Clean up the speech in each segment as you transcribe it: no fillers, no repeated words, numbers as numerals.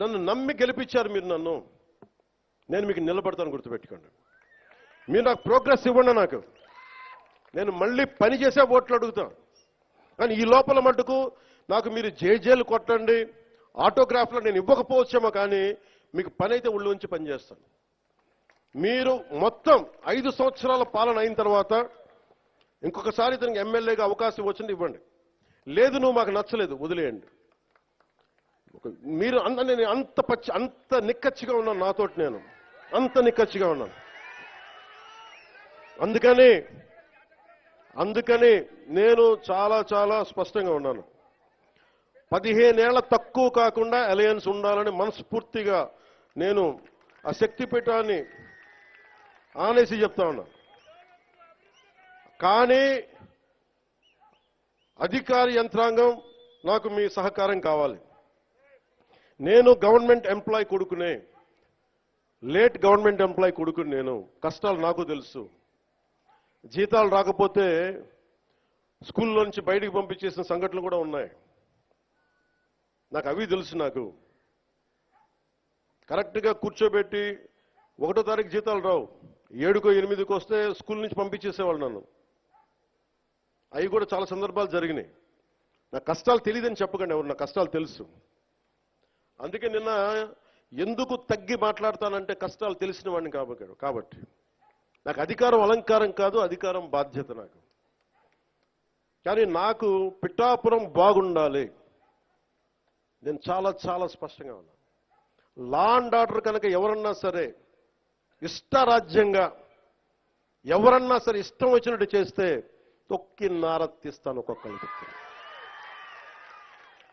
నన్ను నమ్మి గెలిపించారు మీరు నన్ను. నేను మీకు నిలబడతాను, గుర్తుపెట్టుకోండి. మీరు నాకు ప్రోగ్రెస్ ఇవ్వండి, నేను మళ్ళీ పని చేసే ఓట్లు అడుగుతాను. కానీ ఈ లోపల మటుకు నాకు మీరు జేజేలు కొట్టండి, ఆటోగ్రాఫ్లో నేను ఇవ్వకపోవచ్చేమో, కానీ మీకు పని అయితే ఒళ్ళు ఉంచి పనిచేస్తాను. మీరు మొత్తం 5 సంవత్సరాల పాలన అయిన తర్వాత ఇంకొకసారి ఇతనికి ఎమ్మెల్యేగా అవకాశం వచ్చింది ఇవ్వండి. లేదు నువ్వు మాకు నచ్చలేదు వదిలేయండి. మీరు నేను అంత నిక్కచ్చిగా ఉన్నాను, నాతోటి నేను అంత నిక్కచ్చిగా ఉన్నాను. అందుకని నేను చాలా చాలా స్పష్టంగా ఉన్నాను. 15 ఏళ్ల తక్కువ కాకుండా అలయన్స్ ఉండాలని మనస్ఫూర్తిగా నేను ఆ శక్తిపీఠాన్ని ఆనేసి చెప్తా ఉన్నా. కానీ అధికార యంత్రాంగం నాకు మీ సహకారం కావాలి. నేను గవర్నమెంట్ ఎంప్లాయ్ కొడుకునే, లేట్ గవర్నమెంట్ ఎంప్లాయ్ కొడుకుని. నేను కష్టాలు నాకు తెలుసు. జీతాలు రాకపోతే స్కూల్లో నుంచి బయటికి పంపించేసిన సంఘటనలు కూడా ఉన్నాయి. నాకు అవి తెలుసు. నాకు కరెక్ట్గా కూర్చోబెట్టి 1వ తారీఖు జీతాలు రావు, 7కో 8కో వస్తే స్కూల్ నుంచి పంపించేసేవాళ్ళు నన్ను. అవి కూడా చాలా సందర్భాలు జరిగినాయి. నా కష్టాలు తెలియదని చెప్పకండి ఎవరు, నా కష్టాలు తెలుసు. అందుకే నిన్న ఎందుకు తగ్గి మాట్లాడతానంటే కష్టాలు తెలిసిన వాడిని కాబట్టి. నాకు అధికారం అలంకారం కాదు, అధికారం బాధ్యత నాకు. కానీ నాకు పిఠాపురం బాగుండాలి. నేను చాలా చాలా స్పష్టంగా ఉన్నాను. లా అండ్ ఆర్డర్ కనుక ఎవరన్నా సరే ఇష్టరాజ్యంగా ఎవరన్నా సరే ఇష్టం వచ్చినట్టు చేస్తే తొక్కి నారత్తిస్తాను ఒక్కొక్కరికి.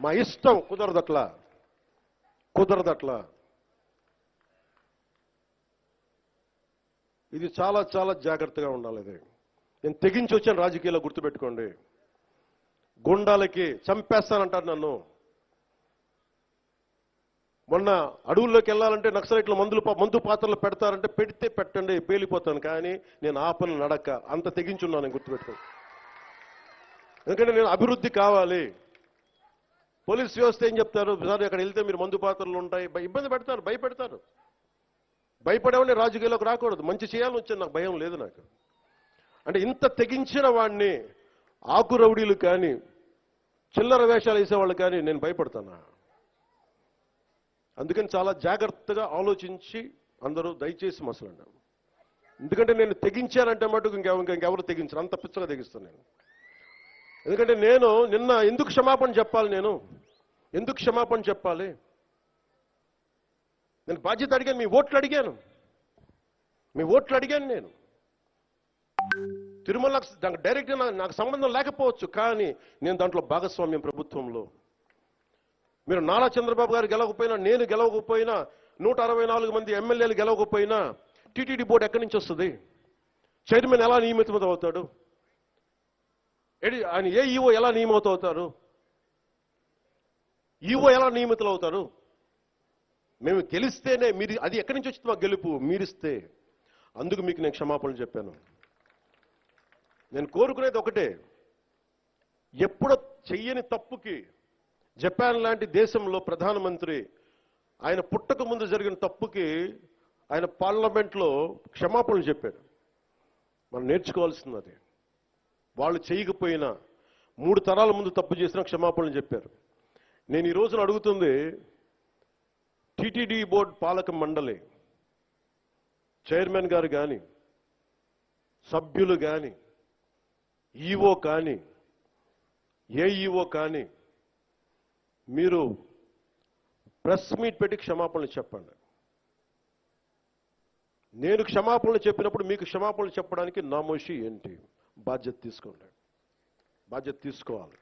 మా ఇష్టం కుదరదట్లా. ఇది చాలా చాలా జాగ్రత్తగా ఉండాలి. ఇది నేను తెగించి వచ్చాను రాజకీయాల్లో, గుర్తుపెట్టుకోండి. గుండాలకి చంపేస్తానంటారు నన్ను. మొన్న అడవుల్లోకి వెళ్ళాలంటే నక్సలైట్లు మందు పాత్రలు పెడతారంటే పెడితే పెట్టండి, పేలిపోతాను. కానీ నేను ఆపను నడక, అంత తెగించున్నాను, గుర్తుపెట్టుకోండి. ఎందుకంటే నేను అభివృద్ధి కావాలి. పోలీస్ వ్యవస్థ ఏం చెప్తారు, సార్ అక్కడ వెళ్తే మీరు మందు పాత్రలు ఉంటాయి, ఇబ్బంది పెడతారు, భయపెడతారు. భయపడేవాడిని రాజకీయాల్లోకి రాకూడదు. మంచి చేయాలని వచ్చాను, నాకు భయం లేదు. నాకు అంటే ఇంత తెగించిన వాడిని ఆకు రౌడీలు కానీ చిల్లర వేషాలు వేసేవాళ్ళు కానీ నేను భయపడతానా? అందుకని చాలా జాగ్రత్తగా ఆలోచించి అందరూ దయచేసి మసలండి. ఎందుకంటే నేను తెగించానంటే మటుకు ఇంకెవరు తెగించరు, అంత పిచ్చగా తెగిస్తాను నేను. ఎందుకంటే నేను నిన్న ఎందుకు క్షమాపణ చెప్పాలి? ఎందుకు క్షమాపణ చెప్పాలి? నేను బాధ్యత అడిగాను, మీ ఓట్లు అడిగాను. నేను తిరుమల డైరెక్ట్గా నాకు సంబంధం లేకపోవచ్చు, కానీ నేను దాంట్లో భాగస్వామ్యం. ప్రభుత్వంలో మీరు నారా చంద్రబాబు గారు గెలవకపోయినా, నేను గెలవకపోయినా, 164 మంది ఎమ్మెల్యేలు గెలవకపోయినా టీటీడీ బోర్డు ఎక్కడి నుంచి వస్తుంది? చైర్మన్ ఎలా నియమితం అవుతాడు? ఆయన ఈఓ ఎలా నియమితం అవుతారు? ఈఓ ఎలా నియమితులు అవుతారు? మేము గెలిస్తేనే మీరు, అది ఎక్కడి నుంచి వచ్చింది మాకు గెలుపు? మీరిస్తే. అందుకు మీకు నేను క్షమాపణలు చెప్పాను. నేను కోరుకునేది ఒకటే, ఎప్పుడో చెయ్యని తప్పుకి జపాన్ లాంటి దేశంలో ప్రధానమంత్రి ఆయన పుట్టక ముందు జరిగిన తప్పుకి ఆయన పార్లమెంట్లో క్షమాపణలు చెప్పాడు. మనం నేర్చుకోవాల్సింది. వాళ్ళు చేయకపోయినా 3 తరాల ముందు తప్పు చేసినా క్షమాపణలు చెప్పారు. నేను ఈ రోజున అడుగుతుంది, టీటీడీ బోర్డు పాలక మండలి చైర్మన్ గారు కానీ, సభ్యులు కానీ, ఈఓ కానీ, ఏఈఓ కానీ, మీరు ప్రెస్ మీట్ పెట్టి క్షమాపణలు చెప్పండి. నేను క్షమాపణలు చెప్పినప్పుడు మీకు క్షమాపణలు చెప్పడానికి నామోషి ఏంటి? బాధ్యత తీసుకోండి, బాధ్యత తీసుకోవాలి.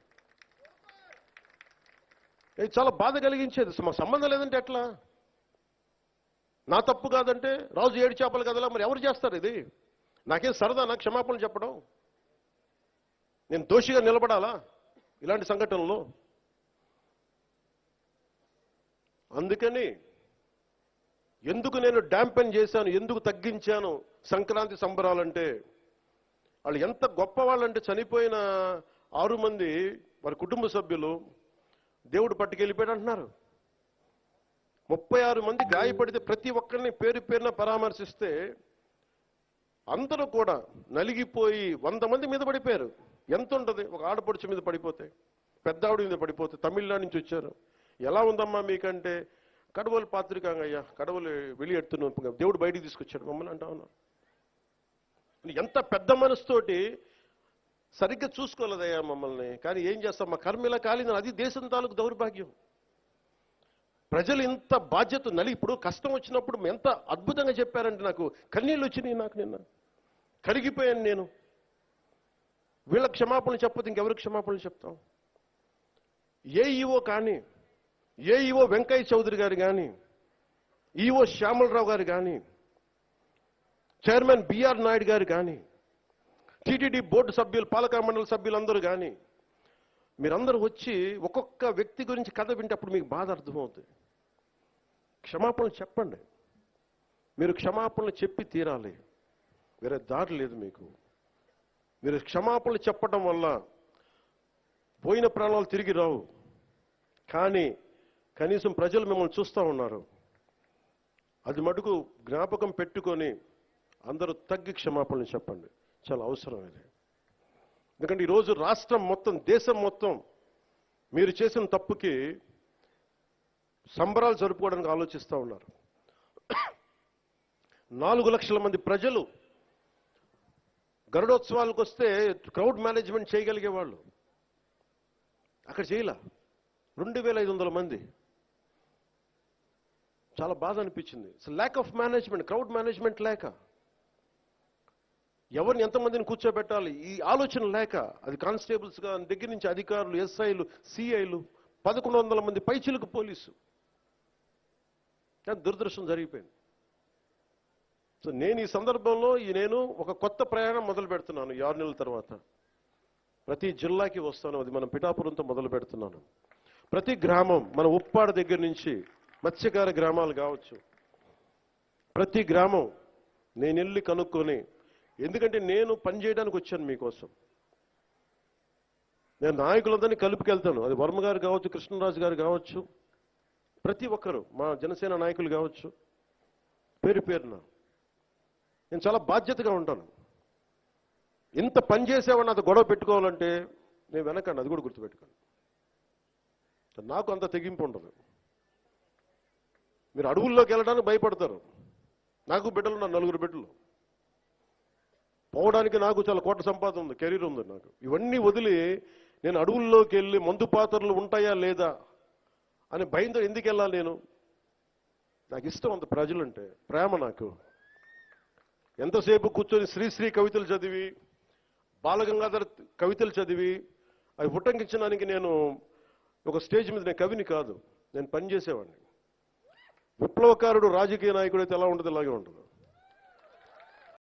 ఇది చాలా బాధ కలిగించేది. మాకు సంబంధం లేదంటే ఎట్లా? నా తప్పు కాదంటే రాజు 7 చేపలు కదలా, మరి ఎవరు చేస్తారు ఇది? నాకేం సరదా నాకు క్షమాపణలు చెప్పడం? నేను దోషిగా నిలబడాలా ఇలాంటి సంఘటనలో? అందుకని ఎందుకు నేను డాంపెన్ చేశాను, ఎందుకు తగ్గించాను సంక్రాంతి సంబరాలంటే, వాళ్ళు ఎంత గొప్పవాళ్ళంటే చనిపోయిన 6 మంది వారి కుటుంబ సభ్యులు దేవుడు పట్టుకెళ్ళిపోయాడు అంటున్నారు. 36 మంది గాయపడితే ప్రతి ఒక్కరిని పేరు పేరున పరామర్శిస్తే అందరూ కూడా నలిగిపోయి 100 మంది మీద పడిపోయారు. ఎంత ఉంటుంది ఒక ఆడపడుచు మీద పడిపోతే, పెద్ద ఆవిడ మీద పడిపోతే, తమిళనాడు నుంచి వచ్చారు. ఎలా ఉందమ్మా మీకంటే, కడవలు పాత్రికాంగయ్యా, కడవలు వెళ్ళి దేవుడు బయటికి తీసుకొచ్చాడు మమ్మల్ని అంటా ఉన్నారు. ఎంత పెద్ద మనసుతోటి సరిగ్గా చూసుకోలేదయ్యా మమ్మల్ని, కానీ ఏం చేస్తాం, మా కర్మ ఇలా కాలింది. అది దేశం తాలూకు దౌర్భాగ్యం. ప్రజలు ఇంత బాధ్యత ఇప్పుడు కష్టం వచ్చినప్పుడు ఎంత అద్భుతంగా చెప్పారంటే నాకు కన్నీళ్ళు వచ్చినాయి. నాకు నిన్న కరిగిపోయాను నేను. వీళ్ళ క్షమాపణలు చెప్పదు ఇంకెవరికి క్షమాపణలు చెప్తాం? ఏఈఓ కానీ, ఏఈఓ వెంకయ్య చౌదరి గారు కానీ, ఈఓ శ్యామలరావు గారు కానీ, చైర్మన్ బిఆర్ నాయుడు గారు కానీ, టీటీడీ బోర్డు సభ్యులు, పాలక మండలి సభ్యులందరూ కానీ, మీరందరూ వచ్చి ఒక్కొక్క వ్యక్తి గురించి కథ వింటప్పుడు మీకు బాధ అర్థమవుతుంది. క్షమాపణలు చెప్పండి. మీరు క్షమాపణలు చెప్పి తీరాలి, వేరే దారి లేదు మీకు. మీరు క్షమాపణలు చెప్పడం వల్ల పోయిన ప్రాణాలు తిరిగి రావు, కానీ కనీసం ప్రజలు మిమ్మల్ని చూస్తూ ఉన్నారు. అది మటుకు జ్ఞాపకం పెట్టుకొని అందరూ తగ్గి క్షమాపణలు చెప్పండి. చాలా అవసరం ఇది. ఎందుకంటే ఈరోజు రాష్ట్రం మొత్తం, దేశం మొత్తం మీరు చేసిన తప్పుకి సంబరాలు జరుపుకోవడానికి ఆలోచిస్తూ ఉన్నారు. 4 లక్షల మంది ప్రజలు గరుడోత్సవాలకు వస్తే క్రౌడ్ మేనేజ్మెంట్ చేయగలిగే వాళ్ళు అక్కడ చేయలే. 2500 మంది. చాలా బాధ అనిపించింది. Lack of management, crowd management లేక, ఎవరిని ఎంతమందిని కూర్చోబెట్టాలి ఈ ఆలోచన లేక, అది కానిస్టేబుల్స్గా దగ్గర నుంచి అధికారులు, ఎస్ఐలు, సిఐలు, 1100 మంది పైచిలకు పోలీసు. దురదృష్టం జరిగిపోయింది. సో నేను ఈ సందర్భంలో నేను ఒక కొత్త ప్రయాణం మొదలు పెడుతున్నాను. 6 నెలల తర్వాత ప్రతి జిల్లాకి వస్తాను. అది మనం పిఠాపురంతో మొదలు పెడుతున్నాను. ప్రతి గ్రామం, మన ఉప్పాడ దగ్గర నుంచి మత్స్యకార గ్రామాలు కావచ్చు, ప్రతి గ్రామం నేను వెళ్ళి కనుక్కొని, ఎందుకంటే నేను పనిచేయడానికి వచ్చాను మీకోసం. నేను నాయకులందరినీ కలుపుకెళ్తాను. అది వర్మ గారు కావచ్చు, కృష్ణరాజు గారు కావచ్చు, ప్రతి ఒక్కరు, మా జనసేన నాయకులు కావచ్చు, పేరు పేరున నేను చాలా బాధ్యతగా ఉంటాను. ఇంత పని చేసేవాడిని అది గొడవ పెట్టుకోవాలంటే నేను వెనకండి, అది కూడా గుర్తుపెట్టుకోండి. నాకు అంత తెగింపు ఉండదు. మీరు అడవుల్లోకి వెళ్ళడానికి భయపడతారు. నాకు బిడ్డలు ఉన్నారు, 4 బిడ్డలు. పోవడానికి నాకు చాలా కోట్ల సంపాదన ఉంది, కెరీర్ ఉంది నాకు. ఇవన్నీ వదిలి నేను అడవుల్లోకి వెళ్ళి మందు పాత్రలు ఉంటాయా లేదా అని భయంతో ఎందుకు వెళ్ళాలి నేను? నాకు ఇష్టం అంత ప్రజలంటే, ప్రేమ నాకు. ఎంతసేపు కూర్చొని శ్రీశ్రీ కవితలు చదివి, బాలగంగాధర్ కవితలు చదివి అవి ఉటంకించడానికి నేను ఒక స్టేజ్ మీద, నేను కవిని కాదు, నేను పనిచేసేవాడిని. విప్లవకారుడు రాజకీయ నాయకుడు అయితే ఎలా ఉంటుంది, అలాగే ఉంటుంది.